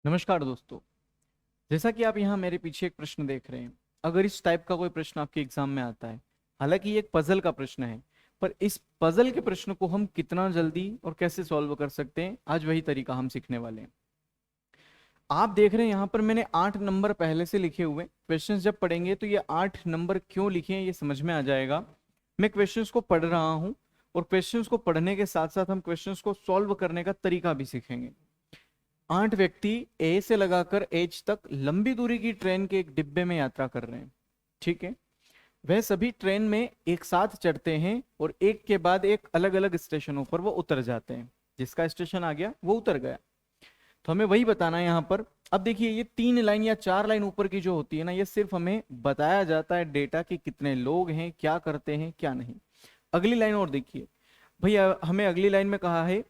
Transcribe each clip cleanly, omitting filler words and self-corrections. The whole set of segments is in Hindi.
नमस्कार दोस्तों। जैसा कि आप यहाँ मेरे पीछे एक प्रश्न देख रहे हैं, अगर इस टाइप का कोई प्रश्न आपके एग्जाम में आता है, हालांकि ये एक पजल का प्रश्न है, पर इस पजल के प्रश्न को हम कितना जल्दी और कैसे सॉल्व कर सकते हैं, आज वही तरीका हम सीखने वाले हैं। आप देख रहे हैं यहाँ पर मैंने 8 नंबर पहले से लिखे हुए क्वेश्चंस। जब पढ़ेंगे तो ये 8 नंबर क्यों लिखे हैं ये समझ में आ जाएगा। मैं क्वेश्चंस को पढ़ रहा हूँ और क्वेश्चंस को पढ़ने के साथ साथ हम क्वेश्चंस को सॉल्व करने का तरीका भी सीखेंगे। 8 व्यक्ति ए से लगाकर एच तक लंबी दूरी की ट्रेन के एक डिब्बे में यात्रा कर रहे हैं। ठीक है, वह सभी ट्रेन में एक साथ चढ़ते हैं और एक के बाद एक अलग अलग स्टेशनों पर वो उतर जाते हैं। जिसका स्टेशन आ गया वो उतर गया। तो हमें वही बताना है यहाँ पर। अब देखिए, ये 3 लाइन या 4 लाइन ऊपर की जो होती है ना, ये सिर्फ हमें बताया जाता है डेटा कि कितने लोग हैं, क्या करते हैं, क्या नहीं। अगली लाइन और देखिए भैया, हमें अगली लाइन में कहा है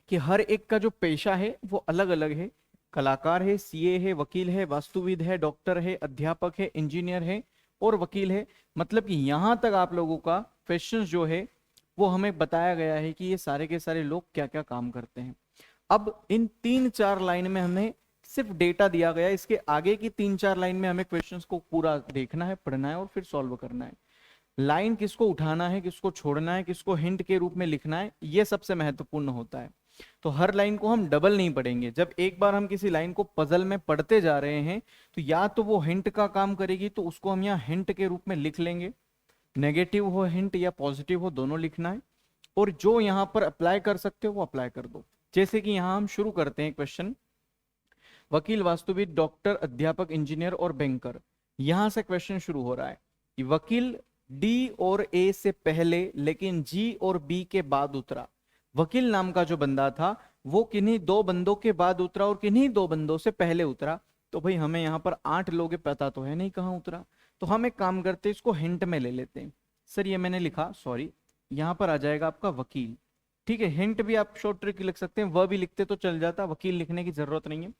कि हर एक का जो पेशा है वो अलग अलग है। कलाकार है, सीए है, वकील है, वास्तुविद है, डॉक्टर है, अध्यापक है, इंजीनियर है और वकील है। मतलब कि यहां तक आप लोगों का क्वेश्चन जो है वो हमें बताया गया है कि ये सारे के सारे लोग क्या क्या काम करते हैं। अब इन 3-4 लाइन में हमें सिर्फ डेटा दिया गया है। इसके आगे की 3-4 लाइन में हमें क्वेश्चंस को पूरा देखना है, पढ़ना है और फिर सॉल्व करना है। लाइन किसको उठाना है, किसको छोड़ना है, किसको हिंट के रूप में लिखना है, ये सबसे महत्वपूर्ण होता है। तो हर लाइन को हम डबल नहीं पढ़ेंगे। जब एक बार हम किसी लाइन को पजल में पढ़ते जा रहे हैं तो या तो वो हिंट का काम करेगी तो उसको हम यहाँ हिंट के रूप में लिख लेंगे। नेगेटिव हो हिंट या पॉजिटिव हो, दोनों लिखना है। और जो यहाँ पर अप्लाई कर सकते हो वो अप्लाई कर दो। जैसे कि यहाँ हम शुरू करते हैं क्वेश्चन, वकील, वास्तुविद, डॉक्टर, अध्यापक, इंजीनियर और बैंकर। यहां से क्वेश्चन शुरू हो रहा है कि वकील डी और ए से पहले लेकिन जी और बी के बाद उतरा। वकील नाम का जो बंदा था वो किन्हीं 2 बंदों के बाद उतरा और किन्हीं 2 बंदों से पहले उतरा। तो भाई हमें यहाँ पर 8 लोग पता तो है नहीं कहाँ उतरा। तो हम एक काम करते हैं, इसको हिंट में ले लेते हैं। सर ये मैंने लिखा, सॉरी, यहाँ पर आ जाएगा आपका वकील। ठीक है, हिंट भी आप शॉर्ट ट्रिक लिख सकते हैं, वह भी लिखते तो चल जाता, वकील लिखने की जरूरत नहीं है।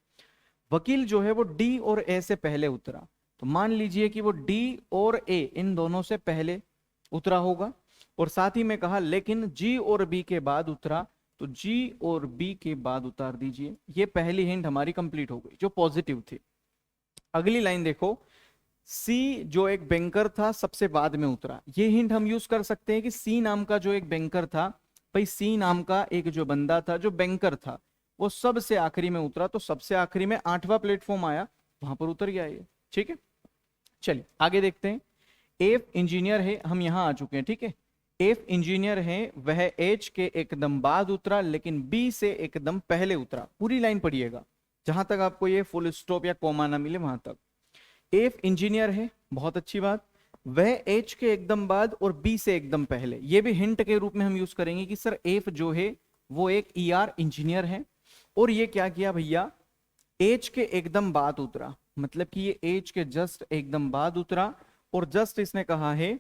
वकील जो है वो डी और ए से पहले उतरा। तो मान लीजिए कि वो डी और ए इन दोनों से पहले उतरा होगा। और साथ ही में कहा लेकिन जी और बी के बाद उतरा, तो जी और बी के बाद उतार दीजिए। ये पहली हिंट हमारी कंप्लीट हो गई जो पॉजिटिव थी। अगली लाइन देखो, सी जो एक बैंकर था सबसे बाद में उतरा। ये हिंट हम यूज कर सकते हैं कि सी नाम का जो एक बैंकर था, भाई सी नाम का एक जो बंदा था जो बैंकर था वो सबसे आखिरी में उतरा। तो सबसे आखिरी में 8वां प्लेटफॉर्म आया, वहां पर उतर गया ये। ठीक है, चलिए आगे देखते हैं। एफ इंजीनियर है, हम यहां आ चुके हैं। ठीक है, एफ इंजीनियर है, वह एच के एकदम बाद उतरा लेकिन बी से एकदम पहले उतरा। पूरी लाइन पढ़िएगा, जहां तक आपको ये फुल स्टॉप या कॉमा ना मिले वहां तक। एफ इंजीनियर है, बहुत अच्छी बात, वह एच के एकदम बाद और बी से एकदम पहले। ये भी हिंट के रूप में हम यूज करेंगे कि सर एफ जो है वो एक ईआर इंजीनियर है और ये क्या किया भैया, एज के एकदम बाद उतरा। मतलब कि ये एज के जस्ट एकदम बाद उतरा और जस्ट इसने कहा है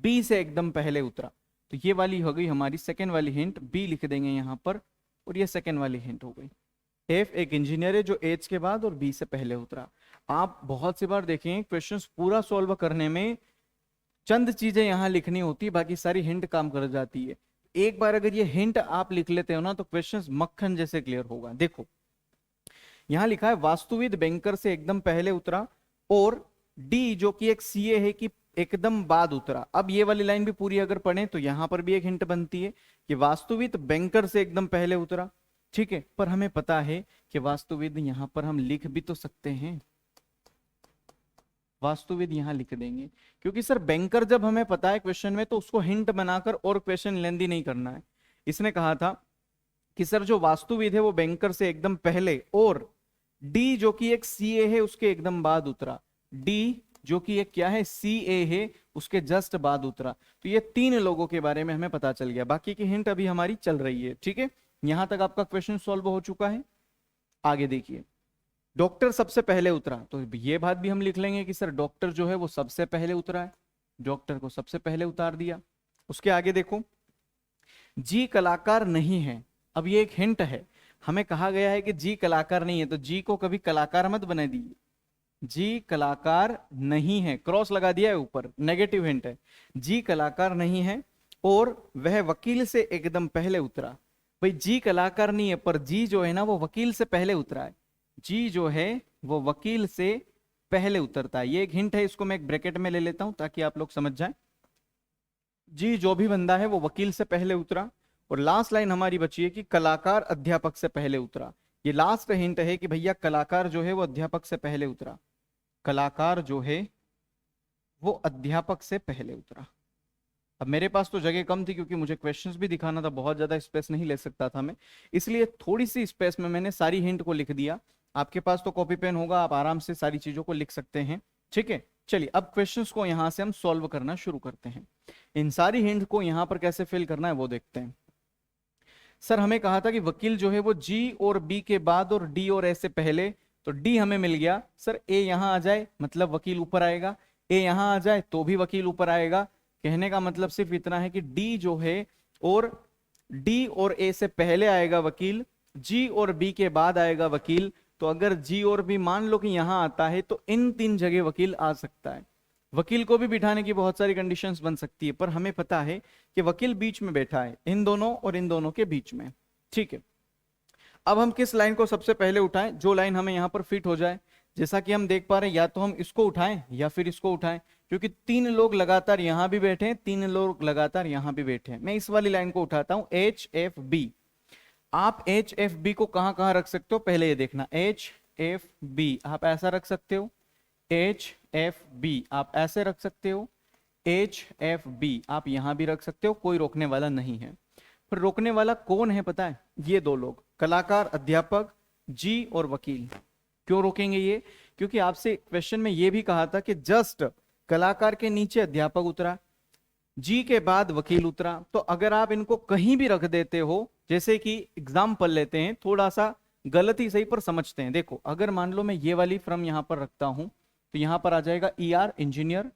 बी से एकदम पहले उतरा। तो ये वाली हो गई हमारी सेकेंड वाली हिंट, बी लिख देंगे यहां पर। और ये सेकेंड वाली हिंट हो गई। एफ एक इंजीनियर है जो एज के बाद और बी से पहले उतरा। आप बहुत सी बार देखें क्वेश्चंस पूरा सॉल्व करने में चंद चीजें यहां लिखनी होती है, बाकी सारी हिंट काम कर जाती है। एक बार अगर ये हिंट आप लिख लेते हो ना तो क्वेश्चंस मक्खन जैसे क्लियर होगा। देखो यहां लिखा है वास्तुविद बैंकर से एकदम पहले उतरा और डी जो कि एक सीए है कि एकदम बाद उतरा। अब ये वाली लाइन भी पूरी अगर पढ़ें तो यहां पर भी एक हिंट बनती है कि वास्तुविद बैंकर से एकदम पहले उतरा। ठीक है, पर हमें पता है कि वास्तुविद यहां पर हम लिख भी तो सकते हैं, वास्तुविद यहां लिख देंगे। क्योंकि सर बैंकर जब हमें पता है क्वेश्चन में तो उसको हिंट बनाकर और क्वेश्चन लेंदी नहीं करना है। इसने कहा था कि सर जो वास्तुविद है वो बैंकर से एकदम पहले और डी जो कि एक सीए है उसके एकदम बाद उतरा। डी जो कि एक क्या है, सीए है, उसके जस्ट बाद उतरा। तो ये 3 लोगों के बारे में हमें पता चल गया। बाकी की हिंट अभी हमारी चल रही है। ठीक है, यहां तक आपका क्वेश्चन सॉल्व हो चुका है। आगे देखिए, डॉक्टर सबसे पहले उतरा। तो ये बात भी हम लिख लेंगे कि सर डॉक्टर जो है वो सबसे पहले उतरा है, डॉक्टर को सबसे पहले उतार दिया। उसके आगे देखो, जी कलाकार नहीं है। अब ये एक हिंट है, हमें कहा गया है कि जी कलाकार नहीं है, तो जी को कभी कलाकार मत बना दीजिए। जी कलाकार नहीं है, क्रॉस लगा दिया है ऊपर, नेगेटिव हिंट है। जी कलाकार नहीं है और वह वकील से एकदम पहले उतरा। भाई जी कलाकार नहीं है पर जी जो है ना वो वकील से पहले उतरा है। जी जो है वो वकील से पहले उतरता है। ये एक हिंट है, इसको मैं एक ब्रैकेट में ले लेता हूं ताकि आप लोग समझ जाएं। जी जो भी बंदा है वो वकील से पहले उतरा। और लास्ट लाइन हमारी बची है कि कलाकार अध्यापक से पहले उतरा। ये लास्ट हिंट है कि भैया कलाकार जो है वो अध्यापक से पहले उतरा। कलाकार जो है वो अध्यापक से पहले उतरा। अब मेरे पास तो जगह कम थी क्योंकि मुझे क्वेश्चंस भी दिखाना था, बहुत ज्यादा स्पेस नहीं ले सकता था मैं, इसलिए थोड़ी सी स्पेस में मैंने सारी हिंट को लिख दिया। आपके पास तो कॉपी पेन होगा, आप आराम से सारी चीजों को लिख सकते हैं। ठीक है, चलिए अब क्वेश्चंस को यहां से हम सॉल्व करना शुरू करते हैं। इन सारी हिंट को यहां पर कैसे फिल करना है वो देखते हैं। सर हमें कहा था कि वकील जो है वो जी और बी के बाद और डी और ए से पहले, तो डी हमें मिल गया। सर ए यहां आ जाए मतलब वकील ऊपर आएगा, ए यहां आ जाए तो भी वकील ऊपर आएगा। कहने का मतलब सिर्फ इतना है कि डी जो है और डी और ए से पहले आएगा वकील, जी और बी के बाद आएगा वकील। तो अगर जी और बी मान लो कि यहां आता है तो इन तीन जगह वकील आ सकता है। वकील को भी बिठाने की बहुत सारी कंडीशंस बन सकती है, पर हमें पता है कि वकील बीच में बैठा है, इन दोनों और इन दोनों के बीच में। ठीक है, अब हम किस लाइन को सबसे पहले उठाएं, जो लाइन हमें यहां पर फिट हो जाए। जैसा कि हम देख पा रहे हैं, या तो हम इसको उठाएं या फिर इसको उठाएं, क्योंकि तीन लोग लगातार यहां भी बैठे हैं, तीन लोग लगातार यहां भी बैठे हैं। मैं इस वाली लाइन को उठाता हूं, एच एफ बी। आप एच एफ बी को कहां कहां रख सकते हो पहले ये देखना। एच एफ बी आप ऐसा रख सकते हो, एच एफ बी आप ऐसे रख सकते हो, एच एफ बी आप यहां भी रख सकते हो, कोई रोकने वाला नहीं है। फिर रोकने वाला कौन है पता है? ये दो लोग, कलाकार अध्यापक, जी और वकील। क्यों रोकेंगे ये? क्योंकि आपसे क्वेश्चन में ये भी कहा था कि जस्ट कलाकार के नीचे अध्यापक उतरा, जी के बाद वकील उतरा। तो अगर आप इनको कहीं भी रख देते हो, जैसे कि एग्जाम्पल लेते हैं, थोड़ा सा गलत ही सही पर समझते हैं। देखो अगर मान लो मैं ये वाली फ्रम यहां पर रखता हूं तो यहां पर आ जाएगा ई आर इंजीनियर।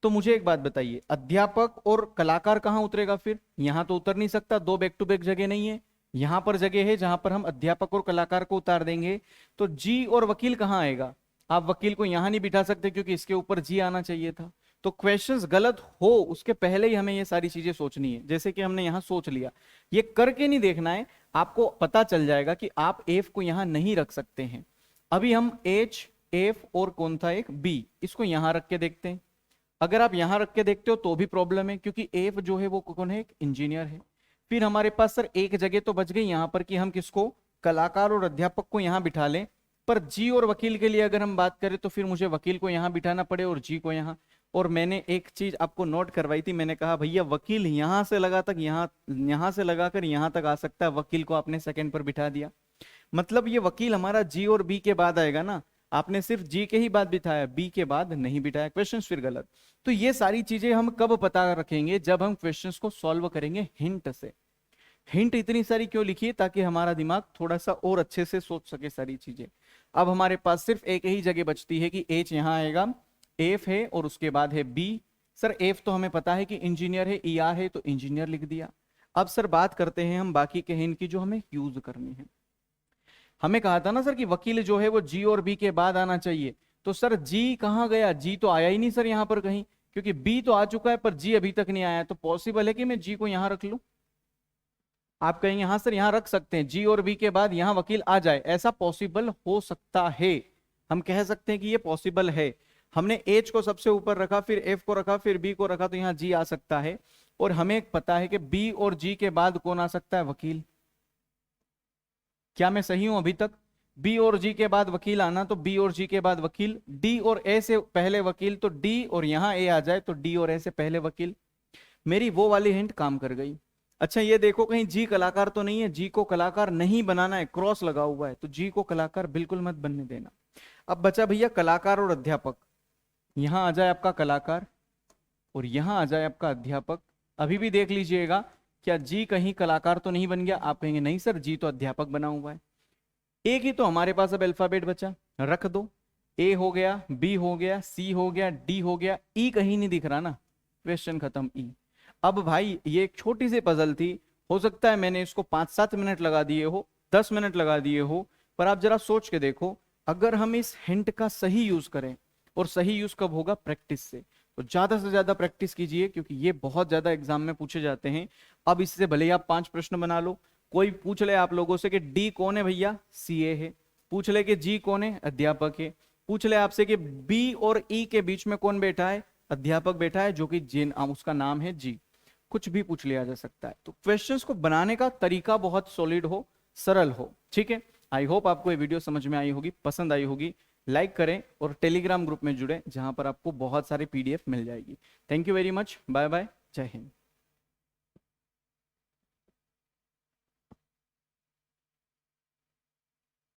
तो मुझे एक बात बताइए, अध्यापक और कलाकार कहां उतरेगा? फिर यहां तो उतर नहीं सकता, दो बैक टू बैक जगह नहीं है। यहां पर जगह है जहां पर हम अध्यापक और कलाकार को उतार देंगे। तो जी और वकील कहां आएगा? आप वकील को यहां नहीं बिठा सकते क्योंकि इसके ऊपर जी आना चाहिए था। तो क्वेश्चंस गलत हो उसके पहले ही हमें ये सारी चीजें सोचनी है, जैसे कि हमने यहां सोच लिया। ये करके नहीं देखना है, आपको पता चल जाएगा कि आप एफ को यहां नहीं रख सकते हैं। अभी हम एच एफ और कौन था एक बी, इसको यहां रख के देखते हैं। अगर आप यहां रख के देखते हो तो भी प्रॉब्लम है, क्योंकि एफ जो है वो कौन है? एक इंजीनियर है। फिर हमारे पास सर एक जगह तो बच गई यहां पर कि हम किसको, कलाकार और अध्यापक को यहां बिठा लें। पर जी और वकील के लिए अगर हम बात करें तो फिर मुझे वकील को यहां बिठाना पड़े और जी को यहां। और मैंने एक चीज आपको नोट करवाई थी, मैंने कहा भैया वकील यहां से लगा तक यहां, यहां से लगाकर यहां तक आ सकता है, वकील को आपने सेकंड पर बिठा दिया। मतलब ये वकील हमारा जी और बी के बाद आएगा ना, आपने सिर्फ जी के ही बाद बिठाया, बी के बाद नहीं बिठाया, क्वेश्चन फिर गलत। तो ये सारी चीजें हम कब पता रखेंगे? जब हम क्वेश्चंस को सॉल्व करेंगे हिंट से। हिंट इतनी सारी क्यों लिखी है? ताकि हमारा दिमाग थोड़ा सा और अच्छे से सोच सके सारी चीजें। अब हमारे पास सिर्फ एक ही जगह बचती है कि एच यहां आएगा, एफ है और उसके बाद है बी। सर एफ तो हमें पता है कि इंजीनियर है, ई आर है तो इंजीनियर लिख दिया। अब सर बात करते हैं हम बाकी के हिंट की जो हमें यूज करनी है। हमें कहा था ना सर कि वकील जो है वो जी और बी के बाद आना चाहिए। तो सर जी कहां गया? जी तो आया ही नहीं सर यहां पर कहीं, क्योंकि बी तो आ चुका है पर जी अभी तक नहीं आया। तो पॉसिबल है कि मैं जी को यहां रख लूं? आप कहेंगे हाँ सर यहां रख सकते हैं, जी और बी के बाद यहां वकील आ जाए, ऐसा पॉसिबल हो सकता है। हम कह सकते हैं कि ये पॉसिबल है। हमने एच को सबसे ऊपर रखा, फिर एफ को रखा, फिर बी को रखा, तो यहां जी आ सकता है। और हमें पता है कि बी और जी के बाद कौन आ सकता है? वकील। क्या मैं सही हूं अभी तक? बी और जी के बाद वकील आना, तो बी और जी के बाद वकील, डी और ए से पहले वकील, तो डी और यहां ए आ जाए तो डी और ए से पहले वकील। मेरी वो वाली हिंट काम कर गई। अच्छा ये देखो कहीं जी कलाकार तो नहीं है, जी को कलाकार नहीं बनाना है, क्रॉस लगा हुआ है, तो जी को कलाकार बिल्कुल मत बनने देना। अब बचा भैया कलाकार और अध्यापक। यहां आ जाए आपका कलाकार और यहां आ जाए आपका अध्यापक। अभी भी देख लीजिएगा, क्या जी कहीं कलाकार तो नहीं बन गया? आप कहेंगे नहीं सर जी तो अध्यापक बना हुआ है। एक ही तो हमारे पास अब अल्फाबेट बचा, रख दो। ए हो गया, बी हो गया, सी हो गया, डी हो गया, ई कहीं नहीं दिख रहा ना, क्वेश्चन खत्म, ई। अब भाई ये एक छोटी सी पजल थी, हो सकता है मैंने इसको 5-7 मिनट लगा दिए हो, 10 मिनट लगा दिए हो, पर आप जरा सोच के देखो, अगर हम इस हिंट का सही यूज करें, और सही यूज कब होगा? प्रैक्टिस से। तो ज्यादा से ज्यादा प्रैक्टिस कीजिए, क्योंकि ये बहुत ज्यादा एग्जाम में पूछे जाते हैं। अब इससे भले ही आप 5 प्रश्न बना लो, कोई पूछ ले आप लोगों से कि डी कौन है भैया? सी ए है। पूछ ले कि जी कौन है, अध्यापक है। पूछ ले आपसे कि बी और ई के बीच में कौन बैठा है, अध्यापक बैठा है, जो कि जिन उसका नाम है जी। कुछ भी पूछ लिया जा सकता है। तो क्वेश्चंस को बनाने का तरीका बहुत सॉलिड हो, सरल हो, ठीक है। आई होप आपको ये वीडियो समझ में आई होगी, पसंद आई होगी। लाइक करें और टेलीग्राम ग्रुप में जुड़े, जहां पर आपको बहुत सारे पीडीएफ मिल जाएगी। Thank you very much, bye bye, जय हिंद।